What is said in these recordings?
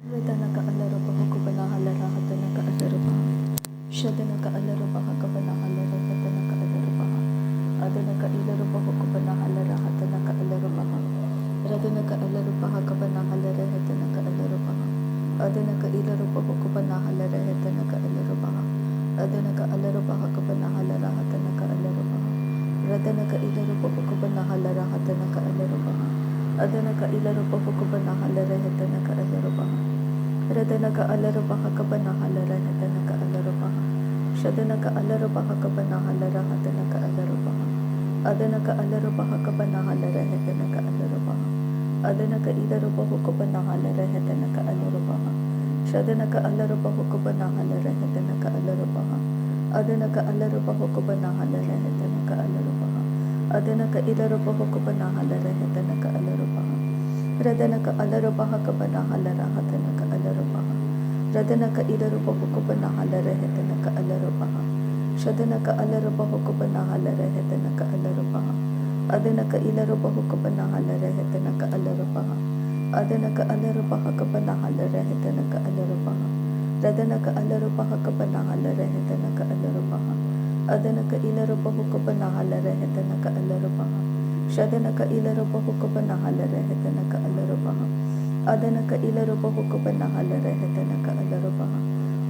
ವೇದನಕ ಅಲ್ಲರೂಪಕುಪನ ಹಲ್ಲರಾಹತನಕ ಅಲ್ಲರೂಪ ಶದನಕ ಅಲ್ಲರೂಪಕಪನ ಹಲ್ಲರಹತನಕ ಅಲ್ಲರೂಪ ಅದನಕ ಇಲ್ಲರೂಪಕುಪನ ಹಲ್ಲರಾಹತನಕ ಅಲ್ಲರೂಪ ರದನಕ ಅಲ್ಲರೂಪಕಪನ ಹಲ್ಲರಹತನಕ ಅಲ್ಲರೂಪ ಅದನಕ ಇಲ್ಲರೂಪಕುಪನ ಹಲ್ಲರಹತನಕ ಅಲ್ಲರೂಪ ಅದನಕ ಅಲ್ಲರೂಪಕಪನ ಹಲ್ಲರಾಹತನಕ ಅಲ್ಲರೂಪ ರದನಕ ಇಲ್ಲರೂಪಕುಪನ ಹಲ್ಲರಾಹತನಕ ಅಲ್ಲರೂಪ ಅದನಕ ಇಲ್ಲರೂಪಕುಪನ ಹಲ್ಲರಹತನಕ ಅಲ್ಲರೂಪ ರದನಕ ಅಲ್ಲರೂಪಕಪನ ಹಲ್ಲರಹತನಕ ಅಲ್ಲರೂಪ ಶದನಕ ಅಲ್ಲರೂಪಕಪನ ಹಲ್ಲರಾಹತನಕ ಅಲ್ಲರೂಪ ಅದನಕ ಅಲ್ಲರೂಪಕಪನ ಹಲ್ಲರಹತನಕ ಅಲ್ಲರೂಪ ಅದನಕ ಇಲ್ಲರೂಪಕುಪನ ಹಲ್ಲರಹತನಕ ಅಲ್ಲರೂಪ ಶದನಕ ಅಲ್ಲರೂಪಕುಪನ ಹಲ್ಲರಹತನಕ ಅಲ್ಲರೂಪ ಅದನಕ ಅಲ್ಲರೂಪಕುಪನ ಹಲ್ಲರಹತನಕ ಅಲ್ಲರೂಪ ಅದನಕ ಇಲ್ಲರೂಪಕುಪನ ಹಲ್ಲರಹತನಕ ಅಲ್ಲರೂಪ ರದನಕ ಅಲ್ಲರೂಪಕಪನ ಹಲ್ಲರಾಹತನಕ ಅಲ್ಲರೂಪ ರದನಕ ಇಲ್ಲರೂಪಕುಪನ ಹಲ್ಲರಹತನಕ ಅಲ್ಲರೂಪ ಶದನಕ ಅಲ್ಲರೂಪಕುಪನ ಹಲ್ಲರಹತನಕ ಅಲ್ಲರೂಪ ಅದನಕ ಇಲ್ಲರೂಪಕುಪನ ಹಲ್ಲರಹತನಕ ಅಲ್ಲರೂಪ ಅದನಕ ಅಲ್ಲರೂಪಕಪನ ಹಲ್ಲರಹತನಕ ಅಲ್ಲರೂಪ ರದನಕ ಅಲ್ಲರೂಪಕಪನ ಹಲ್ಲರಹತನಕ ಅಲ್ಲರೂಪ ಅದನಕ ಇಲ್ಲರೂಪಕುಪನ ಹಲ್ಲರಹತನಕ ಅಲ್ಲರೂಪ ಶದನಕ ಇಲ್ಲರೂಪಕುಪನ ಹಲ್ಲರಹತನಕ ಅಲ್ಲರೂಪ ಅದನಕ ಇಲ್ಲರೂಪಕುಪನ ಹಲ್ಲರಹತನಕ ಅಲ್ಲರೂಪ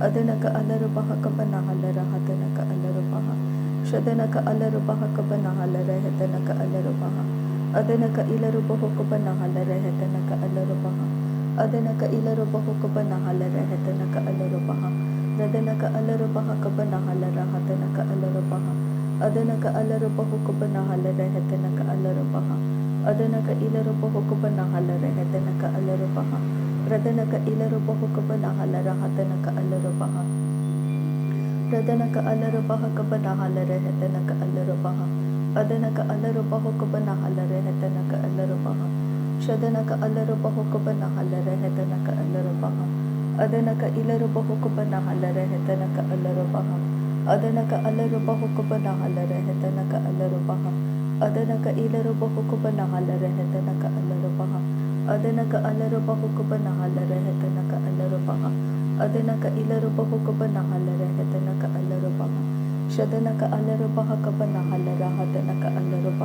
ಅದನಕ ಅಲ್ಲರೂಪಕಪನ ಹಲ್ಲರಹತನಕ ಅಲ್ಲರೂಪ ಶದನಕ ಅಲ್ಲರೂಪಕಪನ ಹಲ್ಲರಹತನಕ ಅಲ್ಲರೂಪ ಅದನಕ ಇಲ್ಲರೂಪಕುಪನ ಹಲ್ಲರಹತನಕ ಅಲ್ಲರೂಪ ಅದನಕ ಇಲ್ಲರೂಪಕುಪನ ಹಲ್ಲರಹತನಕ ಅಲ್ಲರೂಪ ರದನಕ ಅಲ್ಲರೂಪಕಪನ ಹಲ್ಲರಹತನಕ ಅಲ್ಲರೂಪ ಅದನಕ ಅಲ್ಲರೂಪಕುಪನ ಹಲ್ಲರಹತನಕ ಅಲ್ಲರೂಪ ಅದನಕ ಇಲ್ಲರೂಪಕುಪನ ಹಲ್ಲರಹತನಕ ಅಲ್ಲರೂಪ ರದನಕ ಇಲ್ಲರೂಪಕುಪನ ಹಲ್ಲರಹತನಕ ಅಲ್ಲರೂಪ ರದನಕ ಅಲ್ಲರೂಪಕಪನ ಹಲ್ಲರಹತನಕ ಅಲ್ಲರೂಪ ಅದನಕ ಅಲ್ಲರೂಪಕುಪನ ಹಲ್ಲರಹತನಕ ಅಲ್ಲರೂಪ ಶದನಕ ಅಲ್ಲರೂಪಕುಪನ ಹಲ್ಲರಹತನಕ ಅಲ್ಲರೂಪ ಅದನಕ ಇಲ್ಲರೂಪಕುಪನ ಹಲ್ಲರಹತನಕ ಅಲ್ಲರೂಪ ಅದನಕ ಅಲ್ಲರೂಪಕುಪನ ಹಲ್ಲರಹತನಕ ಅಲ್ಲರೂಪ ಅದನಕ ಇಲ್ಲರೂಪಕುಪನ ಹಲ್ಲರಹತನಕ ಅಲ್ಲರೂಪ ಅದನಕ ಅಲ್ಲರೂಪಕುಪನ ಹಲ್ಲರಹತನಕ ಅಲ್ಲರೂಪ ಅದನಕ ಇಲ್ಲರೂಪಕುಪನ ಹಲ್ಲರಹತನಕ ಅಲ್ಲರೂಪ ಶದನಕ ಅಲ್ಲರೂಪಕಪನ ಹಲ್ಲರಹತನಕ ಅಲ್ಲರೂಪ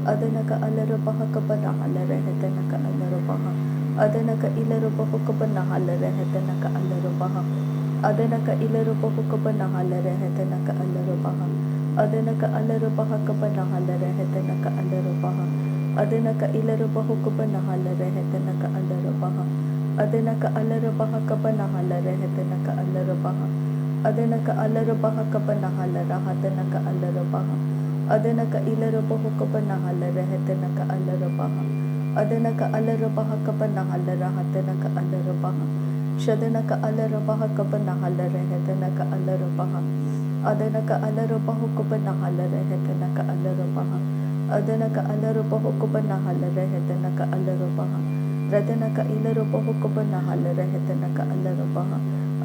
ಅದನಕ ಅಲ್ಲರೂಪಕಪನ ಹಲ್ಲರಹತನಕ ಅಲ್ಲರೂಪ ಅದನಕ ಇಲ್ಲರೂಪಕುಪನ ಹಲ್ಲರಹತನಕ ಅಲ್ಲರೂಪ ಅದನಕ ಇಲ್ಲರೂಪಕುಪನ ಹಲ್ಲರಹತನಕ ಅಲ್ಲರೂಪ ಅದನಕ ಅಲ್ಲರೂಪಕಪನ ಹಲ್ಲರಹತನಕ ಅಲ್ಲರೂಪ ಅದನಕ ಇಲ್ಲರೂಪಕುಪನ ಹಲ್ಲರಹತನಕ ಅಲ್ಲರೂಪ ಅದನಕ ಅಲ್ಲರೂಪಕಪನ ಹಲ್ಲರಹತನಕ ಅಲ್ಲರೂಪ ಅದನಕ ಅಲ್ಲರೂಪಕಪನ ಹಲ್ಲರಹತನಕ ಅಲ್ಲರೂಪ ಅದನಕ ಇಲ್ಲರೂಪಕುಪನ ಹಲ್ಲರಹತನಕ ಅಲ್ಲರೂಪ ಅದನಕ ಅಲ್ಲರೂಪಕಪನ ಹಲ್ಲರಹತನಕ ಅಲ್ಲರೂಪ ಶದನಕ ಅಲ್ಲರೂಪಕಪನ ಹಲ್ಲರಹತನಕ ಅಲ್ಲರೂಪ ಅದನಕ ಅಲ್ಲರೂಪಕುಪನ ಹಲ್ಲರಹತನಕ ಅಲ್ಲರೂಪ ಅದನಕ ಅಲ್ಲರೂಪಕುಪನ ಹಲ್ಲರಹತನಕ ಅಲ್ಲರೂಪ ರದನಕ ಇಲ್ಲರೂಪಕುಪನ ಹಲ್ಲರಹತನಕ ಅಲ್ಲರೂಪ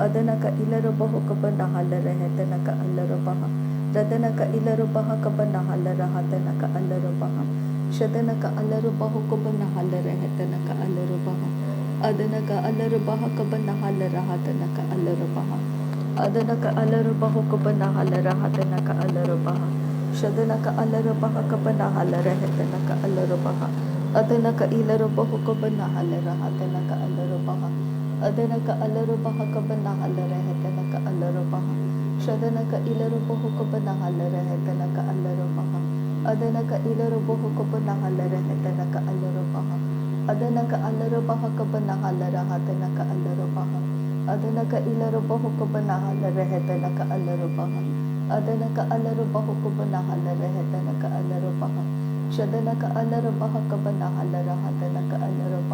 ಅದನಕ ಇಲ್ಲರೂಪಕುಪನ ಹಲ್ಲರಹತನಕ ಅಲ್ಲರೂಪ ರದನಕ ಇಲ್ಲರೂಪಕಪನ ಹಲ್ಲರಹತನಕ ಅಲ್ಲರೂಪ ಶದನಕ ಅಲ್ಲರೂಪಕುಪನ ಹಲ್ಲರಹತನಕ ಅಲ್ಲರೂಪ ಅದನಕ ಅಲ್ಲರೂಪಕಪನ ಹಲ್ಲರಹತನಕ ಅಲ್ಲರೂಪ ಅದನಕ ಅಲ್ಲರೂಪಕುಪನ ಹಲ್ಲರಹತನಕ ಅಲ್ಲರೂಪ ಶದನಕ ಅಲ್ಲರೂಪಕಪನ ಹಲ್ಲರಹತನಕ ಅಲ್ಲರೂಪ ಅದನಕ ಇಲ್ಲರೂಪಕುಪನ ಹಲ್ಲರಹತನಕ ಅಲ್ಲರೂಪ ಅದನಕ ಅಲ್ಲರೂಪಕಪನ ಹಲ್ಲರಹತನಕ ಅಲ್ಲರೂಪ ಶದನಕ ಇಲ್ಲರೂಪಕುಪನ ಹಲ್ಲರಹತನಕ ಅಲ್ಲರೂಪ ಅದನಕ ಇಲ್ಲರೂಪಕುಪನ ಹಲ್ಲರಹತನಕ ಅಲ್ಲರೂಪ ಅದನಕ ಅಲ್ಲರೂಪಕಪನ ಹಲ್ಲರಹತನಕ ಅಲ್ಲರೂಪ ಅದನಕ ಇಲ್ಲರೂಪಕುಪನ ಹಲ್ಲರಹತನಕ ಅಲ್ಲರೂಪ ಅದನಕ ಅಲ್ಲರೂಪಕುಪನ ಹಲ್ಲರಹತನಕ ಅಲ್ಲರೂಪ ಶದನಕ ಅಲ್ಲರೂಪಕಪನ ಹಲ್ಲರಹತನಕ ಅಲ್ಲರೂಪ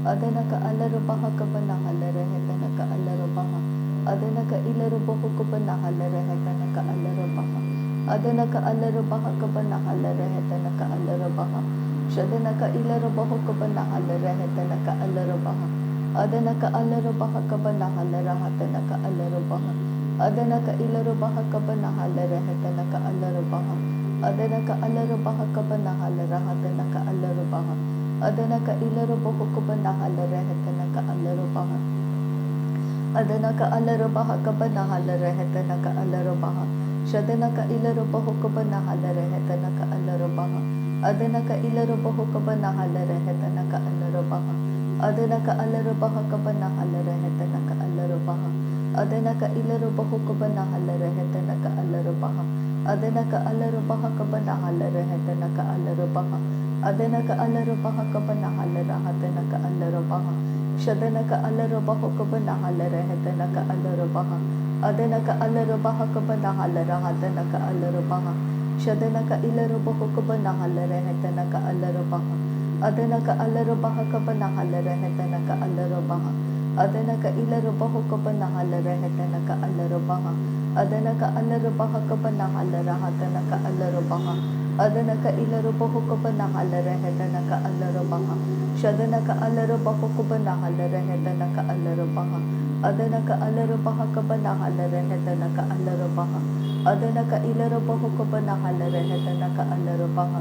ಅದನಕ ಅಲ್ಲರೂಪಕಪನ ಹಲ್ಲರಹತನಕ ಅಲ್ಲರೂಪ ಅದನಕ ಇಲ್ಲರೂಪಕುಪನ ಹಲ್ಲರಹತನಕ ಅಲ್ಲರೂಪ ಅದನಕ ಅಲ್ಲರೂಪಕಪನ ಹಲ್ಲರಹತನಕ ಅಲ್ಲರೂಪ ಶದನಕ ಇಲ್ಲರೂಪಕುಪನ ಹಲ್ಲರಹತನಕ ಅಲ್ಲರೂಪ ಅದನಕ ಅಲ್ಲರೂಪಕಪನ ಹಲ್ಲರಹತನಕ ಅಲ್ಲರೂಪ ಅದನಕ ಇಲ್ಲರೂಪಕಪನ ಹಲ್ಲರಹತನಕ ಅಲ್ಲರೂಪ ಅದನಕ ಅಲ್ಲರೂಪಕಪನ ಹಲ್ಲರಹತನಕ ಅಲ್ಲರೂಪ ಅದನಕ ಇಲ್ಲರೂಪಕುಪನ ಹಲ್ಲರಹತನಕ ಅಲ್ಲರೂಪ Adanaka alarubaha kabanahala rehetanaka alarubaha. Shadanaka ilarubahu kabanahala rehetanaka alarubaha. Adanaka ilarubahu kabanahala rehetanaka alarubaha. Adanaka alarubaha kabanahala rehetanaka alarubaha. Adanaka ilarubahu kabanahala rehetanaka alarubaha. Adanaka alarubaha kabanahala rehetanaka alarubaha. Adanaka alarubaha kabanahala rehetanaka alarubaha. Shadanaka alarubahu kabanahala rehetanaka alarubaha. Adanaka alarubaha kabanahala rehetanaka alarubaha. Shadanaka ilarubahu kabanahala rehetanaka alarubaha. Adanaka alarubaha kabanahala rehetanaka alarubaha. Adanaka ilarubahu kabanahala rehetanaka alarubaha. Adanaka alarubaha kabanahala rehetanaka alarubaha. Adanaka ilarubahu kabanahala rehetanaka alarubaha. Shadanaka alarubahu kabanahala rehetanaka alarubaha. Adanaka alarubaha kabanahala rehetanaka alarubaha. Adanaka ilarubahu kabanahala rehetanaka alarubaha.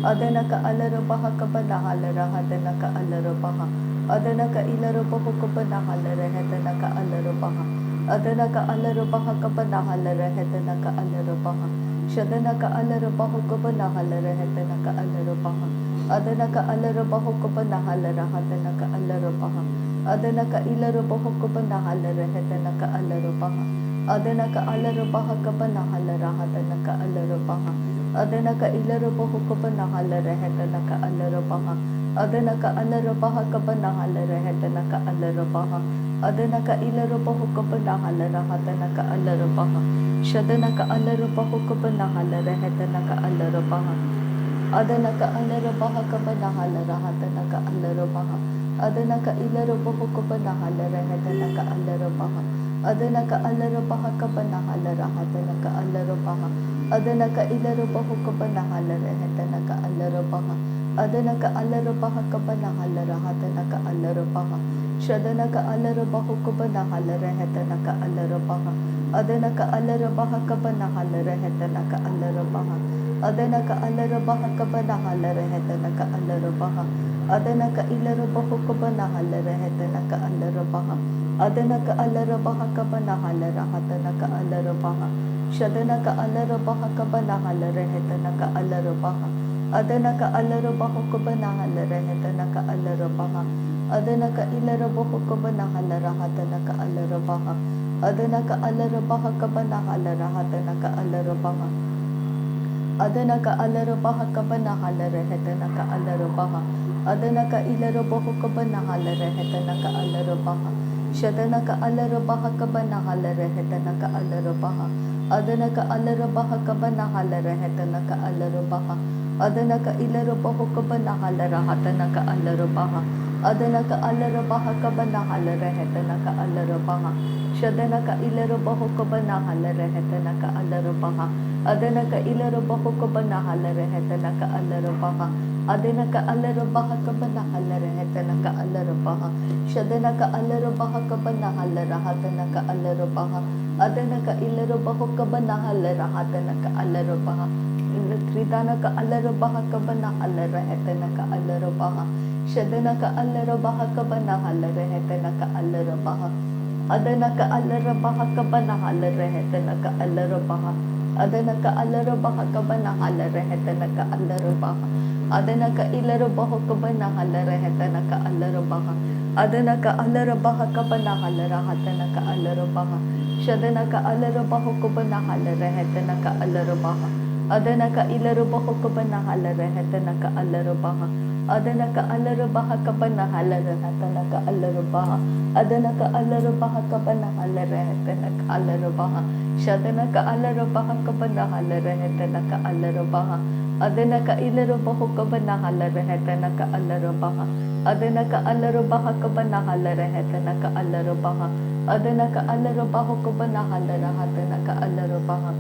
Adanaka alarubaha kabanahala rehetanaka alarubaha. Adanaka ilarubahu kabanahala rehetanaka alarubaha. Adanaka alarubaha kabanahala rehetanaka alarubaha. Shadanaka alarubahu kabanahala rehetanaka alarubaha. Adanaka alarubahu kabanahala rehetanaka alarubaha. Adanaka ilarubahu kabanahala rehetanaka alarubaha. Adanaka alarubaha kabanahala rehetanaka alarubaha. Adanaka ilarubahu kabanahala rehetanaka alarubaha. Adanaka alarubaha kabanahala rehetanaka alarubaha. Adanaka ilarubahu kabanahala rehetanaka alarubaha. Shadanaka alarubahu kabanahala rehetanaka alarubaha. Adanaka alarubaha kabanahala rehetanaka alarubaha. Adanaka ilarubahu kabanahala rehetanaka alarubaha. Adanaka alarubaha kabanahala rehetanaka alarubaha. Adanaka ilarubahu kabanahala rehetanaka alarubaha. Adanaka alarubaha kabanahala rehetanaka alarubaha. Shadanaka alarubahu kabanahala rehetanaka alarubaha. Adanaka alarubaha kabanahala rehetanaka alarubaha. Adanaka alarubaha kabanahala rehetanaka alarubaha. Adanaka ilarubahu kabanahala rehetanaka alarubaha. Adanaka alarubaha kabanahala rehetanaka alarubaha. Shadanaka alarubaha kabanahala rehetanaka alarubaha. Adanaka alarubahu kabanahala rehetanaka alarubaha. Adanaka ilarubahu kabanahala rehetanaka alarubaha. Adanaka alarubaha kabanahala rehetanaka alarubaha. Adanaka alarubaha kabanahala rehetanaka alarubaha. Adanaka ilarubahu kabanahala rehetanaka alarubaha. Shadanaka alarubaha kabanahala rehetanaka alarubaha. Adanaka alarubaha kabanahala rehetanaka alarubaha. Adanaka ilarubahu kabanahala rehetanaka alarubaha. Adanaka alarubaha kabanahala rehetanaka alarubaha. Shadanaka ilarubahu kabanahala rehetanaka alarubaha. Adanaka ilarubahu kabanahala rehetanaka alarubaha. Adanaka alarubaha kabanahala rehetanaka alarubaha. Shadanaka alarubaha kabanahala rehetanaka alarubaha. Adanaka ilarubahu kabanahala rehetanaka alarubaha. Kritanaka alarubaha kabanahala rehetanaka alarubaha. Shadanaka alarubaha kabanahala rehetanaka alarubaha. Adanaka alarubaha kabanahala rehetanaka alarubaha. Adanaka alarubaha kabanahala rehetanaka alarubaha. Adanaka ilarubahu kabanahala rehetanaka alarubaha. Adanaka alarubaha kabanahala rehetanaka alarubaha. Shadanaka alarubahu kabanahala rehetanaka alarubaha. Adanaka ilarubahu kabanahala rehetanaka alarubaha. Adanaka alarubaha kabanahala rehetanaka alarubaha. Adanaka alarubaha kabanahala rehetanaka alarubaha. Shadanaka alarubaha kabanahala rehetanaka alarubaha. Adanaka ilarubahu kabanahala rehetanaka alarubaha. Adanaka alarubaha kabanahala rehetanaka alarubaha. Adanaka alarubahu kabanahala rehetanaka alarubaha.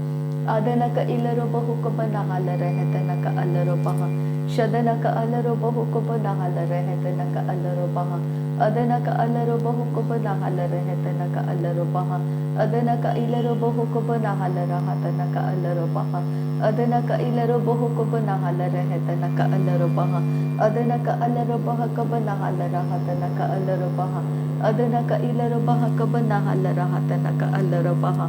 Adanaka ilarubahu kabanahala rehetanaka alarubaha. Shadanaka alarubahu kabanahala rehetanaka alarubaha. Adanaka alarubahu kabanahala rehetanaka alarubaha. Adanaka ilarubahu kabanahala rehetanaka alarubaha. Adanaka ilarubahu kabanahala rehetanaka alarubaha. Adanaka alarubaha kabanahala rehetanaka alarubaha. Adana ka ilarabaha kabanahalarahata nakaalarabaha.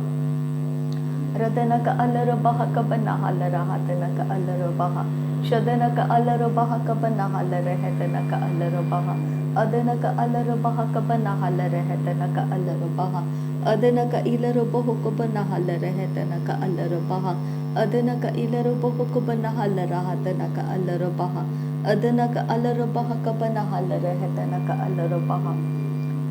Radana ka alarabaha kabanahalarahata nakaalarabaha. Shadana ka alarabaha kabanahalarahata nakaalarabaha. Adana ka alarabaha kabanahalarahata nakaalarabaha. Adana ka ilarabahu kabanahalarahata nakaalarabaha. Adana ka ilarabahu kabanahalarahata nakaalarabaha. Adana ka alarabaha kabanahalarahata nakaalarabaha.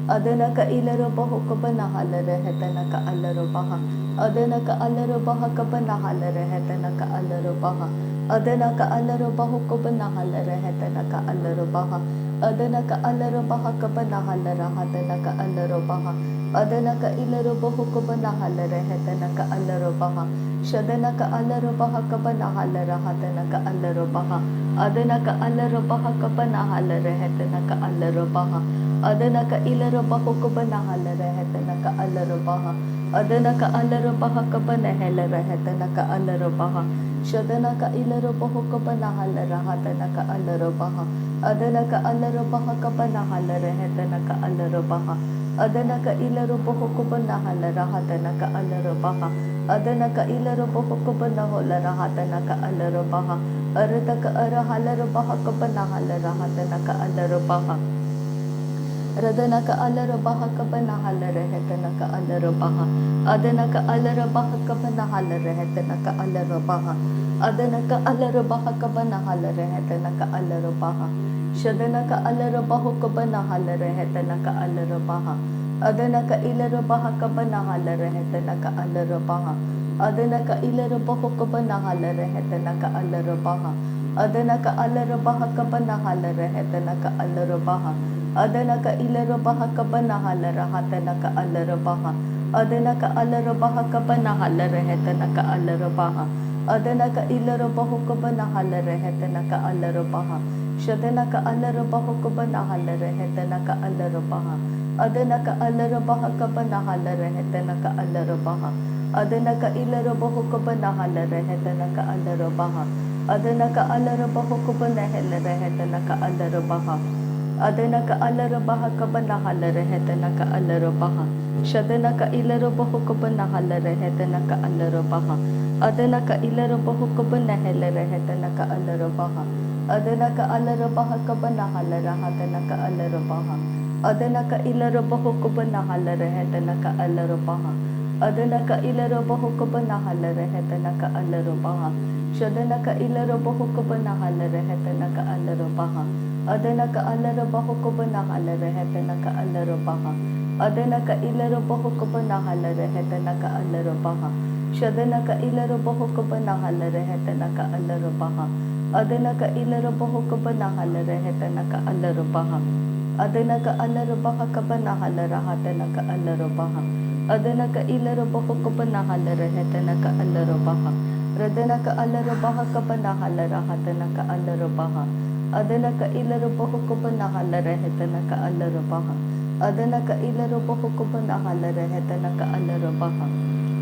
Adana ka ilarabahu kabanahalarahata nakaalarabaha. Adana ka alarabaha kabanahalarahata nakaalarabaha. Adana ka alarabahu kabanahalarahata nakaalarabaha. Adana ka alarabaha kabanahalarahata nakaalarabaha. Adana ka ilarabahu kabanahalarahata nakaalarabaha. Shadana ka alarabaha kabanahalarahata nakaalarabaha. Adana ka alarabaha kabanahalarahata nakaalarabaha. Adana ka ilarabahu kabanahalarahata nakaalarabaha. Adana ka alarabaha kabanahalarahata nakaalarabaha. Shadana ka ilarabahu kabanahalarahata nakaalarabaha. Adana ka alarabaha kabanahalarahata nakaalarabaha. Adana ka ilarabahu kabanahalarahata nakaalarabaha. Adana ka ilarabahu kabanahalarahata nakaalarabaha. Arata ka arahalarabaha kabanahalarahata nakaalarabaha. Radana ka alarabaha kabanahalarahata nakaalarabaha. Adana ka alarabaha kabanahalarahata nakaalarabaha. Adana ka alarabaha kabanahalarahata nakaalarabaha. Shadana ka alarabahu kabanahalarahata nakaalarabaha. Adana ka ilarabaha kabanahalarahata nakaalarabaha. Adana ka ilarabahu kabanahalarahata nakaalarabaha. Adana ka alarabaha kabanahalarahata nakaalarabaha. Adana ka ilarabaha kabanahalarahata nakaalarabaha. Adana ka alarabaha kabanahalarahata nakaalarabaha. Adana ka ilarabahu kabanahalarahata nakaalarabaha. Shadana ka alarabahu kabanahalarahata nakaalarabaha. Adana ka alarabaha kabanahalarahata nakaalarabaha. Adana ka ilarabahu kabanahalarahata nakaalarabaha. Adana ka alarabahu kabanahalarahata nakaalarabaha. Adana ka alarabaha kabanahalarahata nakaalarabaha. Shadana ka ilarabahu kabanahalarahata nakaalarabaha. Adana ka ilarabahu kabanahalarahata nakaalarabaha. Adana ka alarabaha kabanahalarahata nakaalarabaha. Adana ka ilarabahu kabanahalarahata nakaalarabaha. Adana ka ilarabahu kabanahalarahata nakaalarabaha. Shadana ka ilarabahu kabanahalarahata nakaalarabaha. Adana ka alarabahu kabanahalarahata nakaalarabaha. Adana ka ilarabahu kabanahalarahata nakaalarabaha. Shadana ka ilarabahu kabanahalarahata nakaalarabaha. Adana ka ilarabahu kabanahalarahata nakaalarabaha. Adana ka alarabaha kabanahalarahata nakaalarabaha. Adana ka ilarabahu kabanahalarahata nakaalarabaha. Radana ka alarabaha kabanahalarahata nakaalarabaha. Adana ka ilarabahu kabanahalarahata nakaalarabaha. Adana ka ilarabahu kabanahalarahata nakaalarabaha.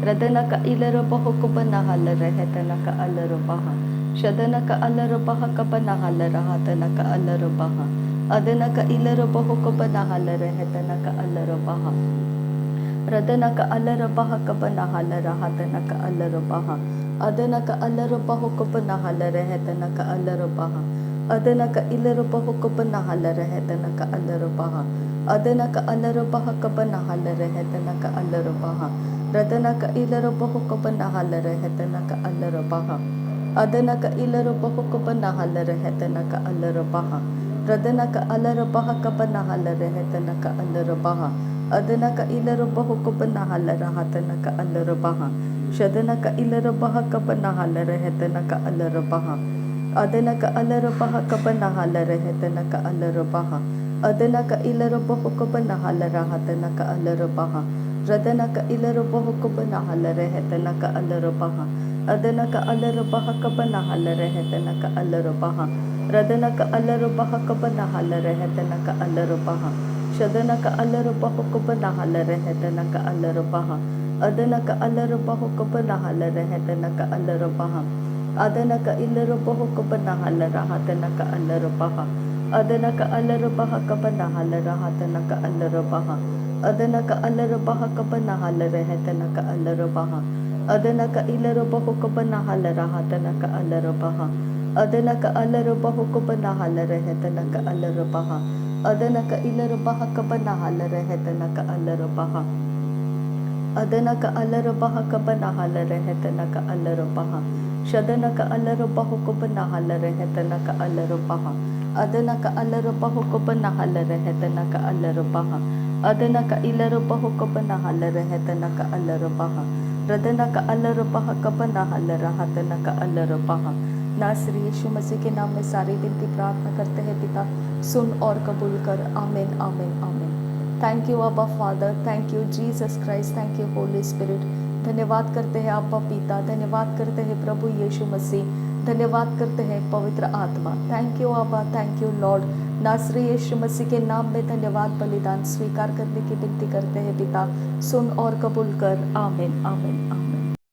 Radana ka ilarabahu kabanahalarahata nakaalarabaha. Shadana ka alarabaha kabanahalarahata nakaalarabaha. Adana ka ilarabahu kabanahalarahata nakaalarabaha. Radana ka alarabaha kabanahalarahata nakaalarabaha. Adana ka alarabahu kabanahalarahata nakaalarabaha. Adana ka ilarabahu kabanahalarahata nakaalarabaha. Adana ka alarabaha kabanahalarahata nakaalarabaha. Radana ka ilarabahu kabanahalarahata nakaalarabaha. Adana ka ilarabahu kabanahalarahata nakaalarabaha. Radana ka alarabaha kabanahalarahata nakaalarabaha. Adana ka ilarabahu kabanahalarahata nakaalarabaha. Shadana ka ilarabaha kabanahalarahata nakaalarabaha. Adana ka alarabaha kabanahalarahata nakaalarabaha. Adana ka ilarabahu kabanahalarahata nakaalarabaha. Radana ka ilarabahu kabanahalarahata nakaalarabaha. Adana ka alarabaha kabanahalarahata nakaalarabaha. Radana ka alarabaha kabanahalarahata nakaalarabaha. Shadana ka alarabahu kabanahalarahata nakaalarabaha. Adana ka alarabahu kabanahalarahata nakaalarabaha. Adana ka ilarabahu kabanahalarahata nakaalarabaha. Adana ka alarabaha kabanahala rahatana ka alarabaha. Adana ka alarabaha kabanahala rehetana ka alarabaha. Adana ka ilarabaho kabanahala rahatana ka alarabaha. Adana ka alarabaho kabanahala rehetana ka alarabaha. Adana ka ilarabaha kabanahala rehetana ka alarabaha. Adana ka alarabaha kabanahala rehetana ka alarabaha. Shadana ka alarabaho kabanahala rehetana ka alarabaha. Adana ka alarabaho kabanahala rehetana ka alarabaha. Adana ka ilarabaho kabanahala rehetana ka alarabaha. Radana का अलरबाह का बनाहल राहतना का अलरबाह। नासरी यीशु मसीह के नाम में सारी विनती प्रार्थना करते हैं पिता, सुन और कबूल कर। आमीन आमीन आमीन। थैंक यू अब्बा father, thank you Jesus Christ, thank you Holi spirit. धन्यवाद करते हैं अब्बा पिता, धन्यवाद करते हैं प्रभु यीशु मसीह, धन्यवाद करते हैं पवित्र आत्मा। थैंक यू अब्बा, थैंक यू लॉर्ड। नासरी यीशु मसीह के नाम में धन्यवाद बलिदान स्वीकार करने की विनती करते हैं पिता, सुन और कबूल कर। आमीन आमीन आमीन।